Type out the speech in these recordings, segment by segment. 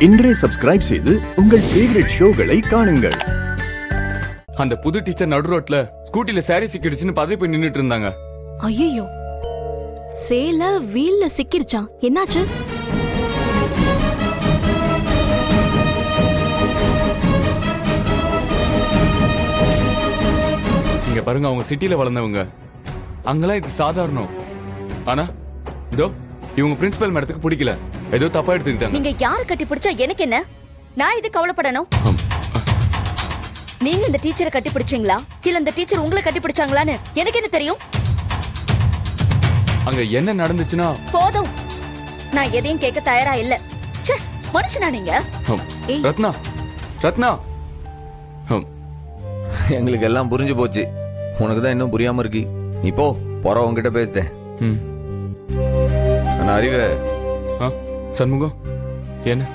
இன்றே சப்ஸ்கிரைப் செய்து உங்கள் ஃபேவரட் ஷோகளை காணுங்கள். அந்த புது டீச்சர் நடு ரோட்ல ஸ்கூட்டில சாரி சிக்கிடுச்சுன்னு பதவி போய் நின்னுட்டு இருந்தாங்க. ஐயோ, சேல வீல்ல சிக்கிருச்சான். என்னாச்சு? இங்க பாருங்க, அவங்க சிட்டில வளர்ந்தவங்க, அங்கெல்லாம் இது சாதாரணம். ஆனா இதோ இவங்க பிரின்சிபல் மேடத்துக்கு பிடிக்கல, ஏதோ தப்பா எடுத்துக்கிட்டாங்க. நீங்க யார கட்டி பிடிச்சா எனக்கு என்ன? நான் இது கவலைப்படணும். நீங்க இந்த டீச்சரை கட்டி பிடிச்சீங்களா இல்ல இந்த டீச்சர் உங்களை கட்டி பிடிச்சாங்களான்னு எனக்கு என்ன தெரியும்? அங்க என்ன நடந்துச்சுன்னா போதும், நான் எதையும் கேட்க தயாரா இல்ல. ச்சே, மனுஷனா நீங்க? ரத்னா, ரத்னா, எங்களுக்கு எல்லாம் புரிஞ்சு போச்சு. உனக்கு தான் இன்னும் புரியாம இருக்கு. நீ போ, போறவங்கிட்ட பேசுதேன். ஆனா அறிவு, சண்முகம், என்ன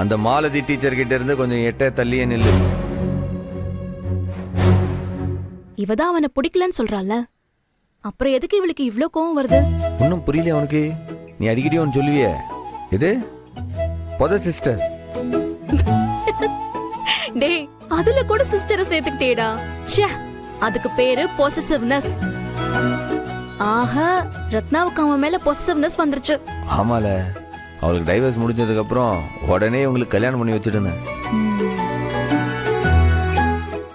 அந்த மாலதி டீச்சர் கிட்ட இருந்து கொஞ்சம் எட்ட தள்ளியே நில்லு. இவதான் அவனை பிடிக்கலன்னு சொல்றால, அப்புறம் எதுக்கு இவளுக்கு இவ்ளோ கோவம் வருது? ஒன்னும் புரியல உனக்கு. நீ அடிக்கடி ஒன்னு சொல்லுவிய, இது பொத சிஸ்டர். டேய், அதுல கூட சிஸ்டரை சேர்த்துக்கிட்டேடா. ச்சே, அதுக்கு பேரு பொசசிவ்னஸ். ஆஹா, ரத்னாவுக்கு அவன் மேல பொசசிவ்னஸ் வந்துருச்சு. ஆமால, அவளுக்கு டைவர்ஸ் முடிஞ்சதுக்கு அப்புறம் உடனே உங்களுக்கு கல்யாணம் பண்ணி வச்சிடுங்க.